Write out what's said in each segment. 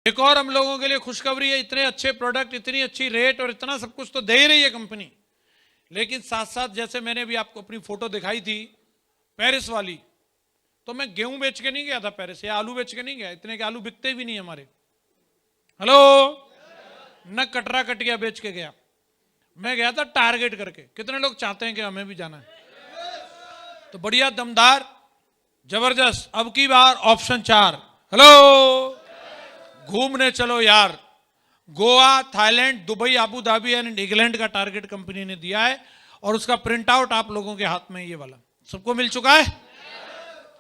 एक और हम लोगों के लिए खुशखबरी है, इतने अच्छे प्रोडक्ट, इतनी अच्छी रेट और इतना सब कुछ तो दे ही रही है कंपनी, लेकिन साथ साथ जैसे मैंने भी आपको अपनी फोटो दिखाई थी पेरिस वाली, तो मैं गेहूं बेच के नहीं गया था पेरिस, या आलू बेच के नहीं गया, इतने के आलू बिकते भी नहीं हमारे। हेलो, न कटरा कटिया बेच के गया, मैं गया था टारगेट करके। कितने लोग चाहते हैं कि हमें भी जाना है? तो बढ़िया दमदार जबरदस्त, अब की बार ऑप्शन 4, हेलो घूमने चलो यार, Goa, Thailand, Dubai, Abu Dhabi and England का टारगेट कंपनी ने दिया है, और उसका प्रिंट आउट आप लोगों के हाथ में ये वाला सबको मिल चुका है,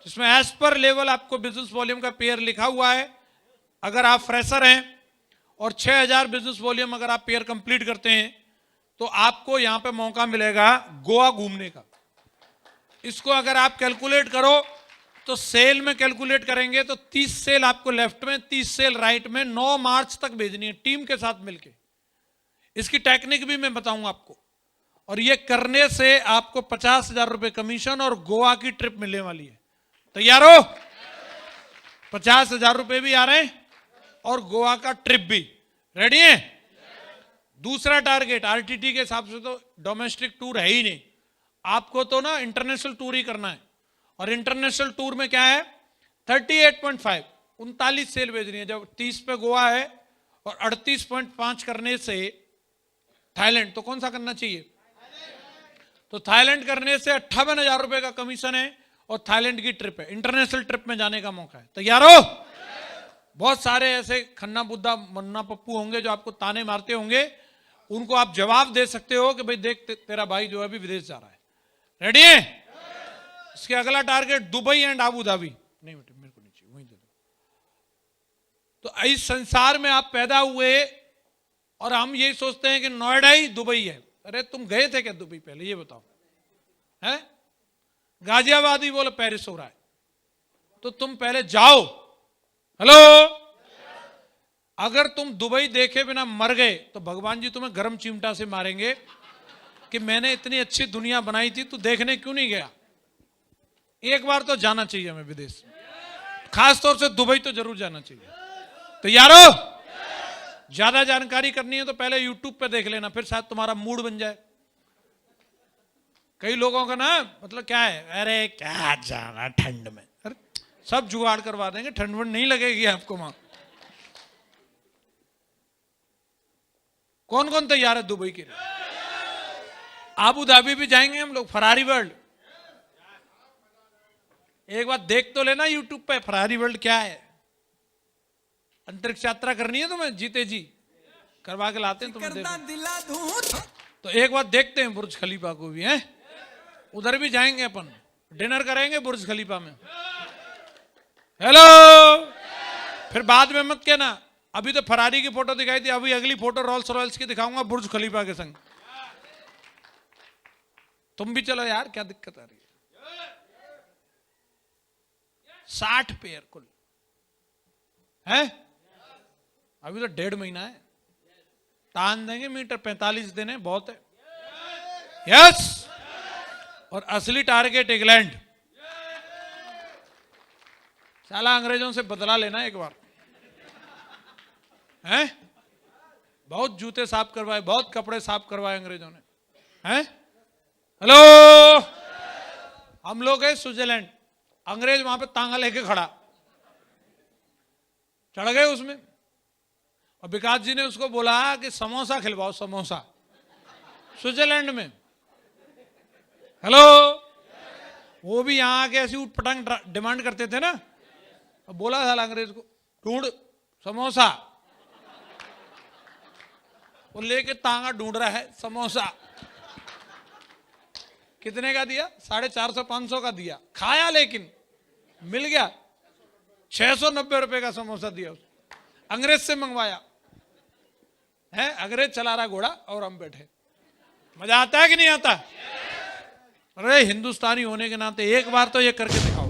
जिसमें एज पर लेवल आपको बिजनेस वॉल्यूम का पेयर लिखा हुआ है। अगर आप फ्रेशर हैं और 6000 बिजनेस वॉल्यूम अगर आप पेयर कंप्लीट करते हैं तो आपको यहां पे मौका मिलेगा गोवा घूमने का। इसको अगर आप कैलकुलेट करो तो सेल में कैलकुलेट करेंगे तो 30 सेल आपको लेफ्ट में, 30 सेल राइट में 9 मार्च तक भेजनी है टीम के साथ मिलके। इसकी टेक्निक भी मैं बताऊंगा आपको, और ये करने से आपको 50,000 रुपए कमीशन और गोवा की ट्रिप मिलने वाली है। तैयार हो? 50,000 रुपए भी आ रहे हैं और गोवा का ट्रिप भी। रेडी है? दूसरा टारगेट आरटीटी के हिसाब से तो डोमेस्टिक टूर है ही नहीं, आपको तो ना इंटरनेशनल टूर ही करना है। और इंटरनेशनल टूर में क्या है? 38.5 39 सेल भेजनी है। जब 30 पे गोवा है और 38.5 करने से थाईलैंड, तो कौन सा करना चाहिए? तो थाईलैंड करने से 58,000 रुपए का कमीशन है और थाईलैंड की ट्रिप है, इंटरनेशनल ट्रिप में जाने का मौका है। तैयार हो? बहुत सारे ऐसे खन्ना बुद्धा मन्ना पप्पू होंगे जो आपको ताने मारते होंगे, उनको आप जवाब दे सकते हो कि भाई देख तेरा भाई जो है अभी विदेश जा रहा है। रेडी है? इसके अगला target Dubai and Abu Dhabi. नहीं बेटे मेरे को नहीं चाहिए, वहीं दे दो। तो इस संसार में आप पैदा हुए और हम यही सोचते हैं कि नोएडा ही दुबई है। अरे तुम गए थे क्या दुबई पहले, ये बताओ? है गाजियाबाद ही बोलो पेरिस हो रहा है, तो तुम पहले जाओ। हेलो, अगर तुम दुबई देखे बिना मर गए तो भगवान जी तुम्हें गरम चिमटा से मारेंगे कि मैंने इतनी अच्छी दुनिया बनाई थी, तू देखने क्यों नहीं गया? एक बार तो जाना चाहिए हमें विदेश, खास तौर से दुबई तो जरूर जाना चाहिए। तो यारो, ज्यादा जानकारी करनी है तो पहले यूट्यूब पे देख लेना, फिर शायद तुम्हारा मूड बन जाए। कई लोगों का ना मतलब क्या है, अरे क्या जाना ठंड में, अरे सब जुगाड़ करवा देंगे, ठंड वंड नहीं लगेगी आपको वहां। कौन कौन तैयार है दुबई के लिए? आबू धाबी भी जाएंगे हम लोग, फरारी वर्ल्ड। एक बार देख तो लेना यूट्यूब पे फरारी वर्ल्ड क्या है। अंतरिक्ष यात्रा करनी है तुम्हें, जीते जी करवा के लाते हैं तुम्हें, देखो। तो एक बार देखते हैं बुर्ज खलीफा को भी, है उधर भी जाएंगे अपन, डिनर करेंगे बुर्ज खलीफा में। हेलो, फिर बाद में मत कहना अभी तो फरारी की फोटो दिखाई थी, अभी अगली फोटो रोल्स रॉयल्स की दिखाऊंगा बुर्ज खलीफा के संग। तुम भी चलो यार, क्या दिक्कत आ रही है? 60 पेयर कुल है, अभी तो 1.5 महीना है, तान देंगे मीटर, 45 दिन है, बहुत है। यस, और असली टारगेट इंग्लैंड। साला अंग्रेजों से बदला लेना एक बार, हैं? बहुत जूते साफ करवाए, बहुत कपड़े साफ करवाए अंग्रेजों ने, हैं? हेलो, हम लोग है स्विट्जरलैंड, अंग्रेज वहां पे तांगा लेके खड़ा, चढ़ गए उसमें, और विकास जी ने उसको बोला कि समोसा खिलवाओ, समोसा स्विट्जरलैंड में। हेलो, वो भी यहां आके ऐसी उठ पटांग डिमांड करते थे ना, और बोला था अंग्रेज को ढूंढ समोसा, वो लेके तांगा ढूंढ रहा है समोसा। कितने का दिया? 450 500 का दिया, खाया लेकिन मिल गया 690 रुपए का समोसा दिया, अंग्रेज से मंगवाया है। अंग्रेज चला रहा घोड़ा और हम बैठे, मजा आता है कि नहीं आता? अरे हिंदुस्तानी होने के नाते एक बार तो ये करके दिखाओ।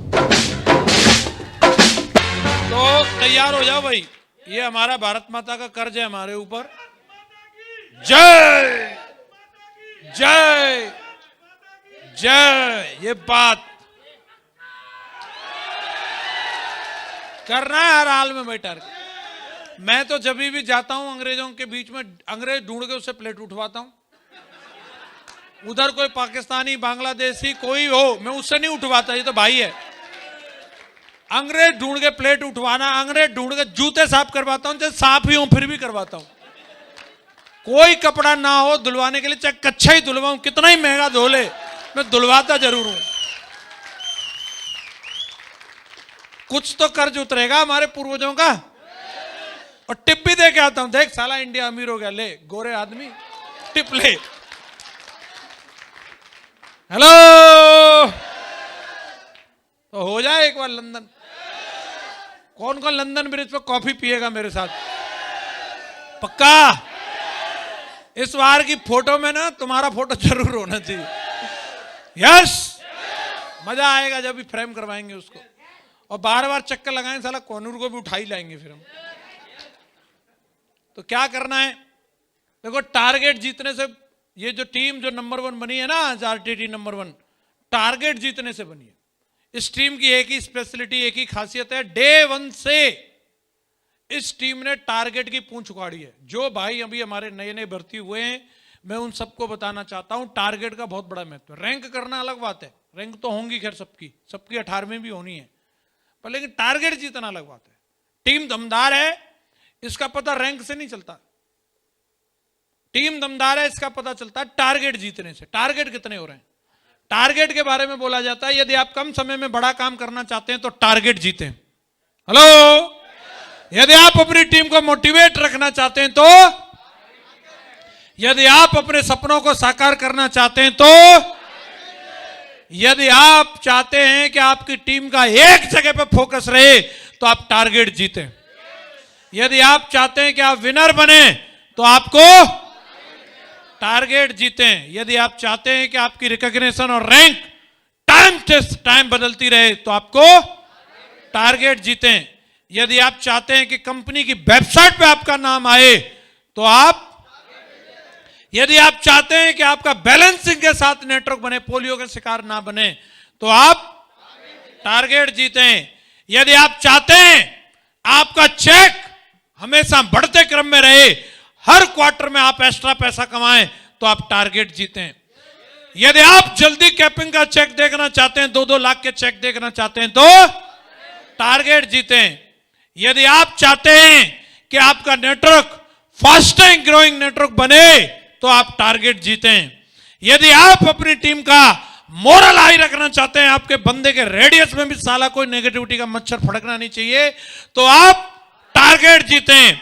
तो तैयार हो जाओ भाई, ये हमारा भारत माता का कर्ज है हमारे ऊपर। जय जय जय, ये बात करना है हर हाल में बेटा। मैं तो जब भी जाता हूं अंग्रेजों के बीच में, अंग्रेज ढूंढ के उससे प्लेट उठवाता हूं। उधर कोई पाकिस्तानी, बांग्लादेशी कोई हो, मैं उससे नहीं उठवाता, ये तो भाई है। अंग्रेज ढूंढ के प्लेट उठवाना, अंग्रेज ढूंढ के जूते साफ करवाता हूं, चाहे साफ ही हो फिर भी करवाता हूं। कोई कपड़ा ना हो धुलवाने के लिए, चाहे कच्चा ही धुलवाऊं, कितना ही महंगा धो ले, मैं धुलवाता जरूर हूं। कुछ तो कर्ज उतरेगा हमारे पूर्वजों का। और टिप भी दे के आता हूं, देख साला इंडिया अमीर हो गया, ले गोरे आदमी टिप ले। हेलो, तो हो जाए एक बार लंदन। कौन कौन लंदन ब्रिज पे कॉफी पिएगा मेरे साथ? पक्का? इस बार की फोटो में ना तुम्हारा फोटो जरूर होना चाहिए। यस, मजा आएगा जब भी फ्रेम करवाएंगे उसको। और बार बार चक्कर लगाएंगे, साला कोनूर को भी उठा ही लाएंगे फिर हम। तो क्या करना है देखो, टारगेट जीतने से, ये जो टीम जो नंबर 1 बनी है ना, आरटीटी नंबर 1, टारगेट जीतने से बनी है। इस टीम की एक ही स्पेशलिटी, एक ही खासियत है, डे 1 से इस टीम ने टारगेट की पूंछ उखाड़ी है। जो भाई अभी हमारे नए नए भर्ती हुए हैं, मैं उन सबको बताना चाहता हूं, टारगेट का बहुत बड़ा महत्व है। रैंक करना अलग बात है, रैंक तो होंगी खैर सबकी, सबकी 18वीं भी होनी है, पर लेकिन टारगेट जीतना अलग बात है। टीम दमदार है, इसका पता रैंक से नहीं चलता। टीम दमदार है, इसका पता चलता है टारगेट जीतने से। टारगेट कितने हो रहे हैं, टारगेट के बारे में बोला जाता है। यदि आप कम समय में बड़ा काम करना चाहते हैं तो टारगेट जीतें। हेलो, यदि आप अपनी टीम को मोटिवेट रखना चाहते हैं तो, यदि आप अपने सपनों को साकार करना चाहते हैं तो, यदि आप चाहते हैं कि आपकी टीम का एक जगह पर फोकस रहे तो आप टारगेट जीतें। यदि आप चाहते हैं कि आप विनर बने तो आपको टारगेट जीतें। यदि आप चाहते हैं कि आपकी रिकॉग्निशन और रैंक टाइम बदलती रहे तो आपको टारगेट जीतें। यदि आप चाहते हैं कि कंपनी की वेबसाइट पे आपका नाम आए तो आप, यदि आप चाहते हैं कि आपका बैलेंसिंग के साथ नेटवर्क बने, पोलियो के शिकार ना बने, तो आप टारगेट जीतें। यदि आप चाहते हैं आपका चेक हमेशा बढ़ते क्रम में रहे, हर क्वार्टर में आप एक्स्ट्रा पैसा कमाएं, तो आप टारगेट जीतें। यदि आप जल्दी कैपिंग का चेक देखना चाहते हैं, 2-2 लाख के चेक देखना चाहते हैं, तो टारगेट जीतें। यदि आप चाहते हैं कि आपका नेटवर्क फास्टेस्ट ग्रोइंग नेटवर्क बने तो आप टारगेट जीतें। यदि आप अपनी टीम का मोरल हाई रखना चाहते हैं, आपके बंदे के रेडियस में भी साला कोई नेगेटिविटी का मच्छर फड़कना नहीं चाहिए, तो आप टारगेट जीतें।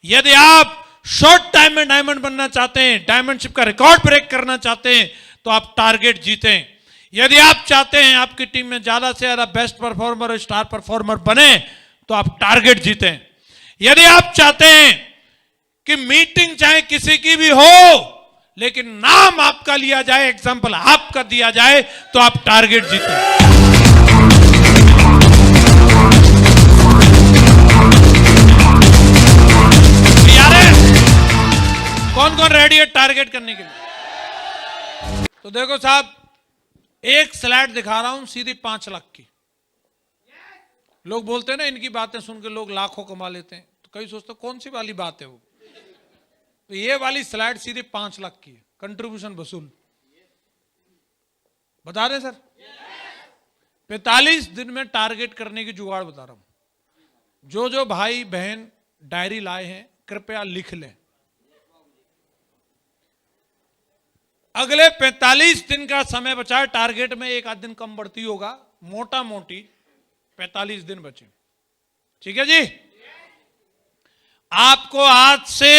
यदि आप शॉर्ट टाइम में डायमंड बनना चाहते हैं, डायमंडशिप का रिकॉर्ड ब्रेक करना चाहते हैं, तो आप टारगेट जीतें। यदि आप चाहते हैं आपकी टीम में ज्यादा से ज्यादा बेस्ट परफॉर्मर और स्टार परफॉर्मर बने, तो आप टारगेट जीतें। यदि आप चाहते हैं कि मीटिंग चाहे किसी की भी हो लेकिन नाम आपका लिया जाए, एग्जांपल आपका दिया जाए, तो आप टारगेट जीतें। कौन कौन रेडी है टारगेट करने के लिए? तो देखो साहब, एक स्लाइड दिखा रहा हूं सीधी 5 लाख की। लोग बोलते हैं ना, इनकी बातें सुन के लोग लाखों कमा लेते हैं, तो कई सोचते कौन सी वाली बात है वो। तो ये वाली स्लाइड सीधे 5 लाख की है, कंट्रीब्यूशन वसूल। बता दें सर, 45 दिन में टारगेट करने की जुगाड़ बता रहा हूं। जो जो भाई बहन डायरी लाए हैं कृपया लिख लें। अगले 45 दिन का समय बचा है, टारगेट में एक आध दिन कम बढ़ती होगा, मोटा मोटी 45 दिन बचे। ठीक है जी। आपको आज से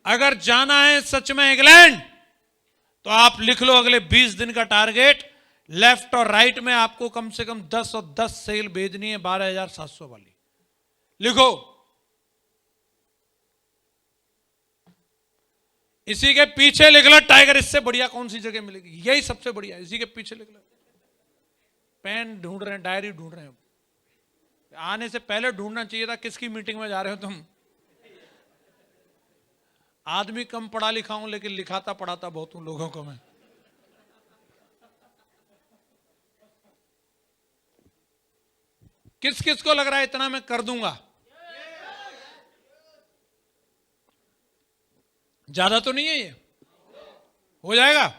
अगर जाना है सच में इंग्लैंड, तो आप लिख लो अगले 20 दिन का टारगेट। लेफ्ट और राइट में आपको कम से कम 10 और 10 सेल भेजनी है 12,700 वाली। लिखो। इसी के पीछे लिख लो टाइगर। इससे बढ़िया कौन सी जगह मिलेगी? यही सबसे बढ़िया, इसी के पीछे लिख लो। पेन ढूंढ रहे हैं, डायरी ढूंढ रहे हैं, आने से पहले ढूंढना चाहिए था किसकी मीटिंग में जा रहे हो तुम। आदमी कम पढ़ा लिखा हूं लेकिन लिखाता पढ़ाता बहुत हूं लोगों को मैं। किस किस को लग रहा है इतना मैं कर दूंगा? ज्यादा तो नहीं है ये, हो जाएगा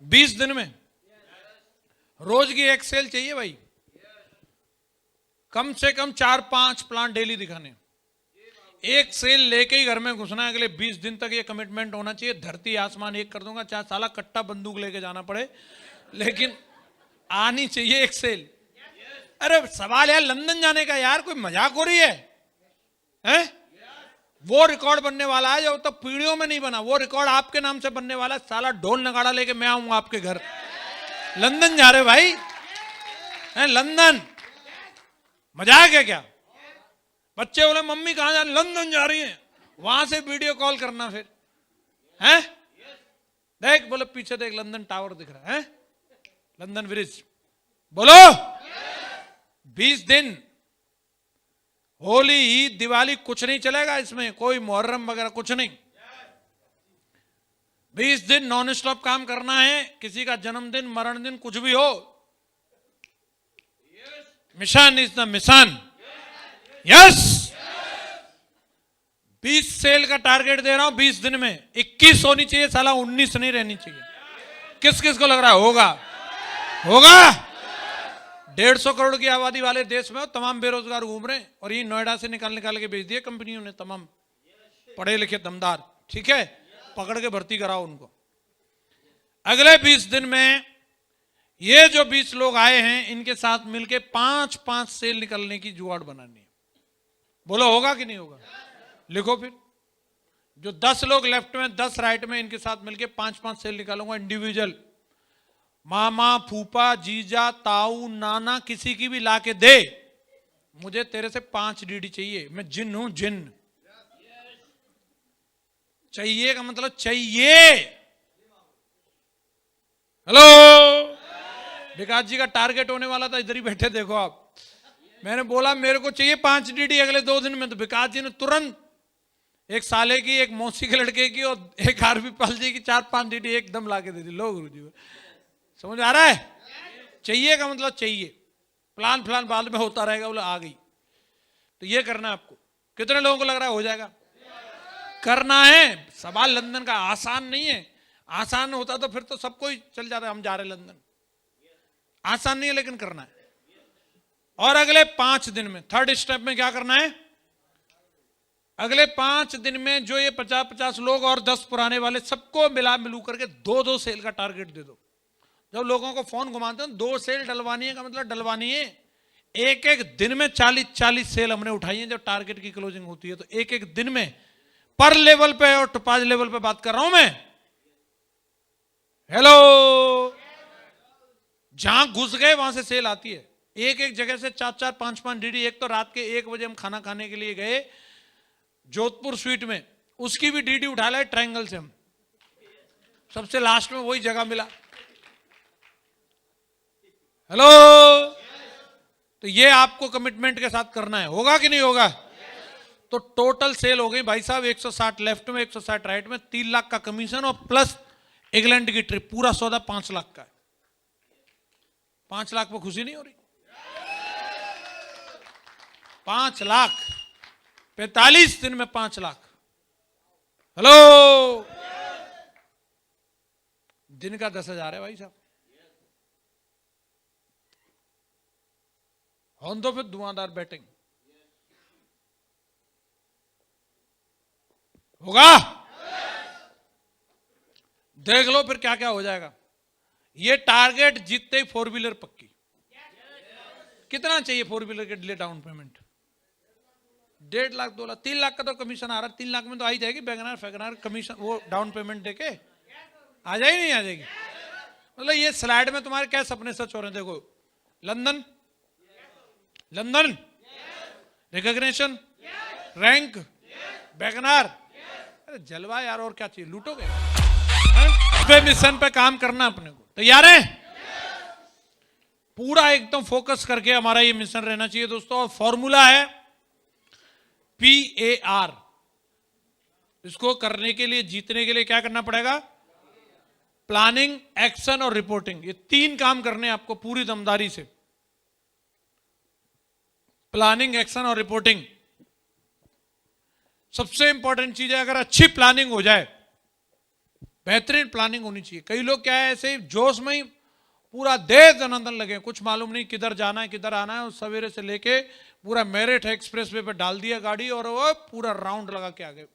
20 दिन में। रोज की एक सेल चाहिए भाई, कम से कम 4-5 प्लांट डेली दिखाने। एक सेल लेके ही घर में घुसना है अगले 20 दिन तक, ये कमिटमेंट होना चाहिए। धरती आसमान एक कर दूंगा, चाहे साला कट्टा बंदूक लेके जाना पड़े, लेकिन आनी चाहिए एक सेल। अरे सवाल यार लंदन जाने का, यार कोई मजाक हो रही है, हैं? वो रिकॉर्ड बनने वाला है जो तो पीढ़ियों में नहीं बना, वो रिकॉर्ड आपके नाम से बनने वाला है। साला ढोल नगाड़ा लेके मैं आऊंगा आपके घर। लंदन जा रहे भाई, हैं? लंदन मजाक है क्या? बच्चे बोले मम्मी कहां जा रही? लंदन जा रही हैं, वहां से वीडियो कॉल करना फिर, हैं? देख, बोले पीछे देख, लंदन टावर दिख रहा है, लंदन ब्रिज। बोलो 20 दिन, होली, ईद, दिवाली कुछ नहीं चलेगा इसमें, कोई मुहर्रम वगैरह कुछ नहीं। 20 दिन नॉन स्टॉप काम करना है। किसी का जन्मदिन, मरण दिन, कुछ भी हो, mission is the mission. Yes, 20 sale का टारगेट दे रहा हूं 20 दिन में। 21 होनी चाहिए साला, 19 नहीं रहनी चाहिए। किस किस को लग रहा है होगा? होगा। 150 करोड़ की आबादी वाले देश में तमाम बेरोजगार घूम रहे हैं, और ये नोएडा से निकाल के भेज दिए कंपनियों ने, तमाम पढ़े लिखे दमदार। ठीक है, पकड़ के भर्ती कराओ उनको। अगले 20 दिन में ये जो 20 लोग आए हैं, इनके साथ मिलके 5-5 सेल निकलने की जुगाड़ बनानी है। बोलो होगा कि नहीं होगा? लिखो फिर। जो 10 लोग लेफ्ट में, 10 राइट में, इनके साथ मिलके 5-5 सेल निकालूंगा इंडिविजुअल। मामा, फूफा, जीजा, ताऊ, नाना, किसी की भी लाके दे, मुझे तेरे से 5 डीडी चाहिए। मैं जिन हूं, जिन। चाहिए का मतलब चाहिए। हेलो, विकास जी का टारगेट होने वाला था, इधर ही बैठे देखो आप। मैंने बोला मेरे को चाहिए 5 डीडी अगले 2 दिन में, तो विकास जी ने तुरंत एक साले की, एक मौसी के लड़के की और एक आरबी पाल जी की 4-5 डीडी एकदम लाके दे दी। लो गुरु जी, समझ आ रहा है? चाहिए का मतलब चाहिए। प्लान फलान बाद में होता रहेगा, बोले आ गई। तो ये करना है आपको। कितने लोगों को लग रहा है हो जाएगा? करना है। सवाल लंदन का आसान नहीं है। आसान होता तो फिर तो सब कोई चल जाता है, हम जा रहे लंदन। आसान नहीं है, लेकिन करना है। और अगले 5 दिन में, थर्ड स्टेप में क्या करना है? अगले 5 दिन में जो ये 50-50 लोग और 10 पुराने वाले, सबको मिलू करके 2-2 सेल का टारगेट दे दो। जब लोगों को फोन घुमाते हैं 2 सेल डलवानी है का मतलब डलवानी है। एक दिन में 40-40 सेल हमने उठाई है जब टारगेट की क्लोजिंग होती है। तो एक दिन में पर लेवल पे और टोपाज लेवल पे बात कर रहा हूं मैं। हेलो, जहां घुस गए वहां से सेल आती है। एक जगह से 4-4, 5-5 डीडी। एक तो रात के 1 बजे हम खाना खाने के लिए गए जोधपुर स्वीट में, उसकी भी डीडी उठा लाए ट्रायंगल से हम। सबसे लास्ट में वही जगह मिला। हेलो, तो ये आपको कमिटमेंट के साथ करना है। होगा कि नहीं होगा? तो टोटल सेल हो गई भाई साहब 160 लेफ्ट में, 160 राइट में, 3 लाख का कमीशन और प्लस इंग्लैंड की ट्रिप। पूरा सौदा 5 लाख का है। 5 लाख पे खुशी नहीं हो रही? 5 लाख 45 दिन में 5 लाख। हेलो, दिन का 10,000 है भाई साहब। हों तो फिर धुआंधार बैटिंग होगा। देख लो फिर क्या क्या हो जाएगा। ये टारगेट जीतते ही 4 व्हीलर पक्की। कितना चाहिए 4 व्हीलर के लिए डाउन पेमेंट? 1.5 लाख, 2 लाख, 3 लाख का तो कमीशन आ रहा है। 3 लाख में तो आ ही जाएगी वैगनआर कमीशन, वो डाउन पेमेंट देके आ जाएगी नहीं आ जाएगी? मतलब ये स्लाइड में तुम्हारे क्या सपने सच हो रहे हैं। देखो, London, London, recognition, rank, WagonR, अरे जलवा यार, और क्या चाहिए? लूटोगे? पे मिशन पे काम करना अपने को। तैयार है? पूरा एकदम फोकस करके हमारा ये मिशन रहना चाहिए दोस्तों। और फॉर्मूला है PAR। इसको करने के लिए, जीतने के लिए क्या करना पड़ेगा? प्लानिंग, एक्शन और रिपोर्टिंग। ये 3 काम करने हैं आपको पूरी दमदारी से। प्लानिंग, एक्शन और रिपोर्टिंग सबसे इंपॉर्टेंट चीज है। अगर अच्छी प्लानिंग हो जाए बेहतरीन प्लानिंग होनी चाहिए। कई लोग क्या है, ऐसे जोश में ही पूरा देश दनादन लगे, कुछ मालूम नहीं किधर जाना है किधर आना है, और सवेरे से लेके पूरा मेरठ एक्सप्रेस वे पे डाल दिया गाड़ी और वो पूरा राउंड लगा के आ गए।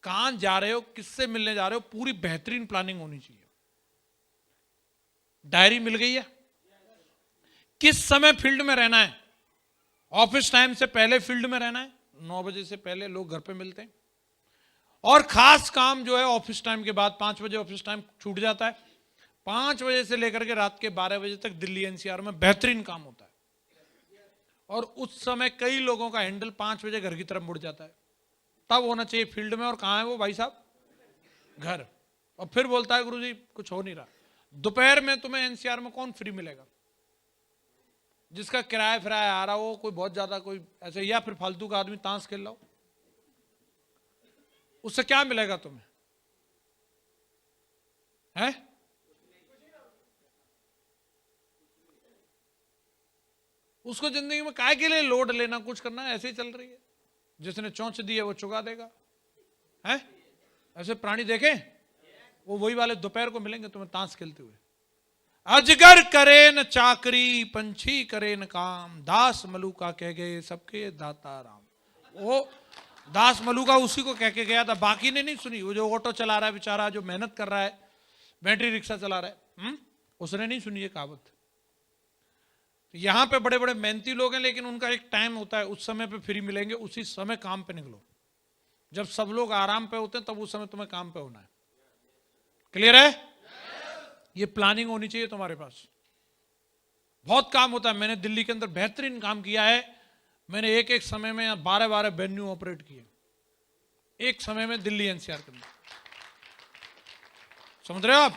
कहां जा रहे हो, किससे मिलने जा रहे हो, पूरी बेहतरीन प्लानिंग होनी चाहिए। डायरी मिल गई है, किस समय फील्ड में रहना है, ऑफिस टाइम से पहले फील्ड में रहना है, 9 बजे से पहले लोग घर पे मिलते हैं, और खास काम जो है ऑफिस टाइम के बाद 5 बजे ऑफिस टाइम छूट जाता है, 5 बजे से लेकर के रात के 12 बजे तक दिल्ली एनसीआर में बेहतरीन काम होता है। और उस समय कई लोगों का हैंडल 5 बजे घर की तरफ मुड़ जाता है, तब होना चाहिए फील्ड में, और कहां है वो भाई साहब, घर। और फिर बोलता है गुरुजी कुछ हो नहीं रहा। दोपहर में तुम्हें एनसीआर में कौन फ्री मिलेगा, जिसका किराया फिराया आ रहा हो, कोई बहुत ज्यादा कोई ऐसे, या फिर फालतू का आदमी ताश खेल रहा हो, उससे क्या मिलेगा तुम्हें, है? उसको जिंदगी में काय के लिए लोड लेना, कुछ करना है, ऐसे ही चल रही है, जिसने चोंच दी है वो चुका देगा, है? ऐसे प्राणी देखे, वो वही वाले दोपहर को मिलेंगे तुम्हें ताश खेलते हुए। अजगर करे न चाकरी, पंछी करे न काम, दास मलूका कह गए सबके दाता राम। वो दास मलूका उसी को कह के गया था, बाकी ने नहीं सुनी। वो जो ऑटो चला रहा है बेचारा, जो मेहनत कर रहा है, बैटरी रिक्शा चला रहा है, उसने नहीं सुनी ये कहावत। यहां पे बड़े बड़े मेहनती लोग हैं, लेकिन उनका एक टाइम होता है, उस समय पे फ्री मिलेंगे, उसी समय काम पे निकलो। जब सब लोग आराम पे होते हैं तब उस समय तुम्हें काम पे होना है। क्लियर है? ये प्लानिंग होनी चाहिए तुम्हारे पास। बहुत काम होता है। मैंने दिल्ली के अंदर बेहतरीन काम किया है। मैंने एक एक समय में 12-12 वेन्यू ऑपरेट किए एक समय में दिल्ली एनसीआर के अंदर। समझ रहे हो आप?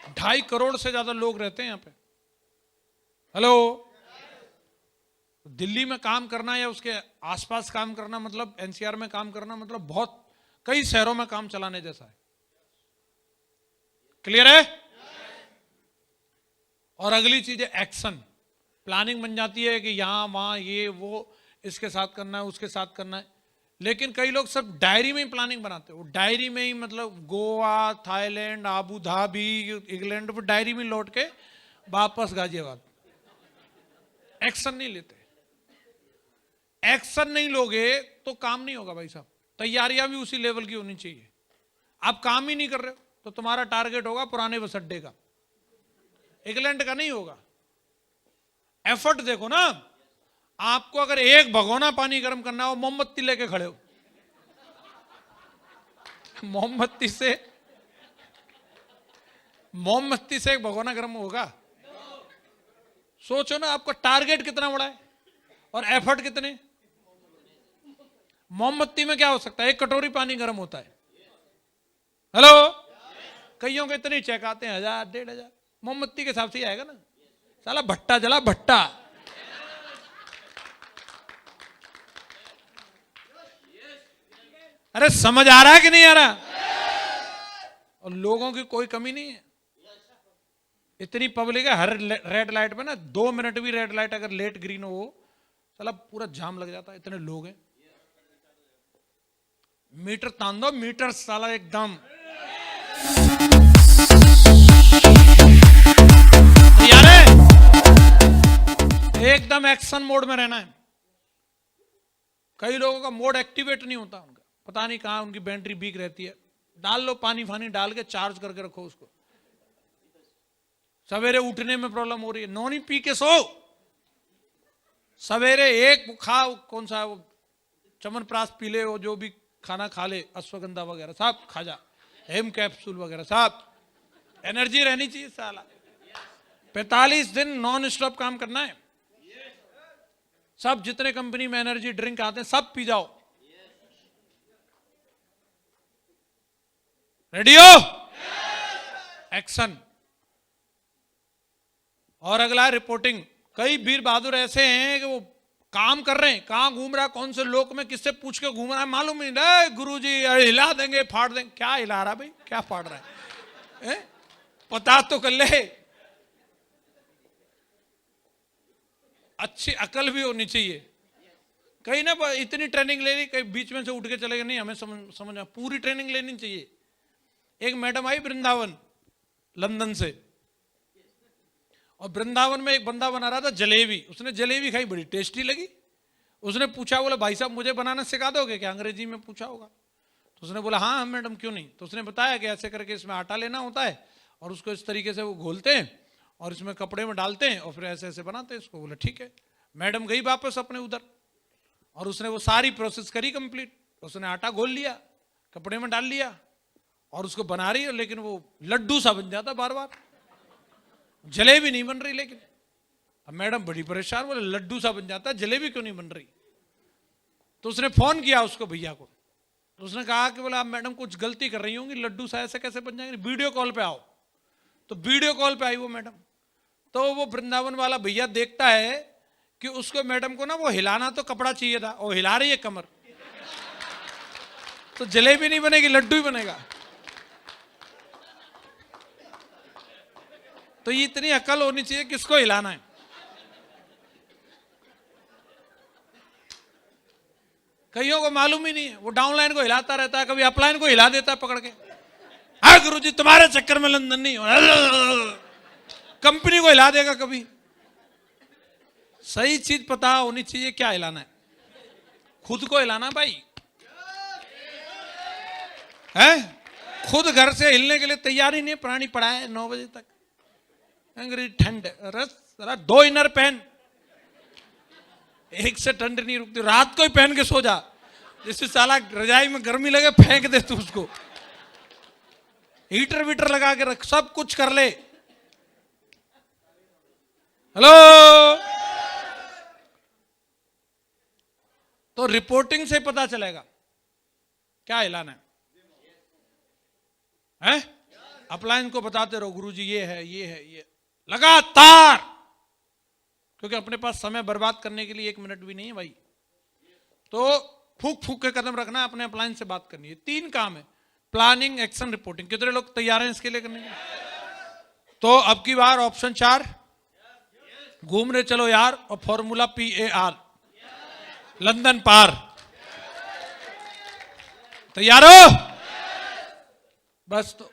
2.5 करोड़ से ज्यादा लोग रहते हैं यहां पे। हेलो, दिल्ली में काम करना या उसके आसपास काम करना मतलब, एनसीआर में काम करना मतलब बहुत कई शहरों में काम चलाने जैसा है। क्लियर है? और अगली चीज है एक्शन। प्लानिंग बन जाती है कि यहां वहां ये वो, इसके साथ करना है उसके साथ करना है, लेकिन कई लोग सब डायरी में ही प्लानिंग बनाते हैं। वो डायरी में ही मतलब Goa, Thailand, Abu Dhabi, England, वो डायरी में लौट के वापस गाजियाबाद। एक्शन नहीं लेते। एक्शन नहीं लोगे तो काम नहीं होगा भाई साहब। तैयारियां भी उसी लेवल की होनी चाहिए। आप काम ही नहीं कर रहे हो तो तुम्हारा टारगेट होगा पुराने बस अड्डे का, इंग्लैंड का नहीं होगा। एफर्ट देखो ना। आपको अगर एक भगोना पानी गर्म करना हो, मोमबत्ती लेके खड़े हो, मोमबत्ती से एक भगोना गर्म होगा? सोचो ना, आपका टारगेट कितना बड़ा है और एफर्ट कितने। मोमबत्ती में क्या हो सकता है? 1 कटोरी पानी गर्म होता है। हेलो, कईयों के इतने चेक आते हैं 1000-1500। मोमबत्ती के हिसाब से ही आएगा ना। साला भट्टा जला, भट्टा। अरे समझ आ रहा है कि नहीं आ रहा? और लोगों की कोई कमी नहीं है। इतनी पब्लिक है, हर रेड लाइट पे ना 2 मिनट भी रेड लाइट अगर लेट ग्रीन हो, साला पूरा जाम लग जाता है। इतने लोग हैं। मीटर तान दो, मीटर साला एकदम। यार एकदम एक्शन मोड में रहना है। कई लोगों का मोड एक्टिवेट नहीं होता, उनका पता नहीं कहां उनकी बैटरी वीक रहती है। डाल लो पानी फानी डाल के चार्ज करके रखो उसको। सवेरे उठने में प्रॉब्लम हो रही है, नौनी पी के सो। सवेरे एक खाओ, कौन सा वो चमनप्राश पी ले, वो जो भी खाना खा ले, अश्वगंधा वगैरह सब खा जा, हेम कैप्सूल वगैरह सब। एनर्जी रहनी चाहिए साला। 45 दिन नॉन स्टॉप काम करना है। सब जितने कंपनी में एनर्जी ड्रिंक आते हैं सब पी जाओ। रेडी हो? एक्शन। और अगला रिपोर्टिंग। कई वीर बहादुर ऐसे हैं कि वो काम कर रहे हैं, कहां घूम रहा है, कौन से लोक में किससे पूछ के घूम रहा है मालूम नहीं। नहीं गुरुजी हिला देंगे, फाड़ देंगे। क्या हिला रहा भाई, क्या फाड़ रहा है? पता तो कर ले। अच्छी अकल भी होनी चाहिए। कहीं ना इतनी ट्रेनिंग ले ली, कहीं बीच में से उठ के चले गए, नहीं हमें समझ पूरी ट्रेनिंग लेनी चाहिए। एक मैडम आई वृंदावन लंदन से, और वृंदावन में एक बंदा बना रहा था जलेबी। उसने जलेबी खाई, बड़ी टेस्टी लगी। उसने पूछा, बोला भाई साहब मुझे बनाना सिखा दोगे क्या? अंग्रेजी में पूछा होगा। तो उसने बोला हाँ मैडम क्यों नहीं। तो उसने बताया कि ऐसे करके इसमें आटा लेना होता है और उसको इस तरीके से वो घोलते हैं और इसमें कपड़े में डालते हैं और फिर ऐसे ऐसे बनाते हैं इसको। बोला ठीक है। मैडम गई वापस अपने उधर और उसने वो सारी प्रोसेस करी कंप्लीट। उसने आटा घोल लिया, कपड़े में डाल लिया और उसको बना रही है, लेकिन वो लड्डू सा बन जाता बार बार, जलेबी नहीं बन रही। लेकिन अब मैडम बड़ी परेशान, बोले लड्डू सा बन जाता है, जलेबी क्यों नहीं बन रही? तो उसने फोन किया उसको भैया को। तो उसने कहा कि बोला आप मैडम कुछ गलती कर रही होंगी, लड्डू सा ऐसे कैसे बन जाएंगे, वीडियो कॉल पे आओ। तो वीडियो कॉल पे आई वो मैडम। तो वो वृंदावन वाला भैया देखता है कि उसको मैडम को ना वो हिलाना तो कपड़ा चाहिए था, और हिला रही है कमर, तो जलेबी नहीं बनेगी, लड्डू ही बनेगा। तो ये इतनी अकल होनी चाहिए किसको हिलाना है। कईयों को मालूम ही नहीं है, वो डाउनलाइन को हिलाता रहता है, कभी अपलाइन को हिला देता है पकड़ के। हाँ गुरुजी तुम्हारे चक्कर में लंदन नहीं हो, कंपनी को हिला देगा कभी। सही चीज पता होनी चाहिए क्या हिलाना है, खुद को हिलाना भाई है। खुद घर से हिलने के लिए तैयार ही नहीं, प्राणी पड़ा है 9 बजे तक, अंग्रेजी ठंड, रस 2 इनर पहन, एक से ठंड नहीं रुकती, रात को ही पहन के सो जा, जिससे साला रजाई में गर्मी लगे फेंक दे तू उसको, हीटर वीटर लगा के रख, सब कुछ कर ले। हेलो। तो रिपोर्टिंग से पता चलेगा क्या हिलाना है? अपलाइन को बताते रहो गुरुजी ये है ये है ये, लगातार, क्योंकि अपने पास समय बर्बाद करने के लिए 1 मिनट भी नहीं है भाई। तो फूक फूक के कदम रखना है, अपने अपलाइन से बात करनी है। 3 काम है, प्लानिंग, एक्शन, रिपोर्टिंग। कितने लोग तैयार हैं इसके लिए करने के? तो अब की बार ऑप्शन 4, घूमने चलो यार और फॉर्मूला PAR, लंदन पार। तैयार हो? बस तो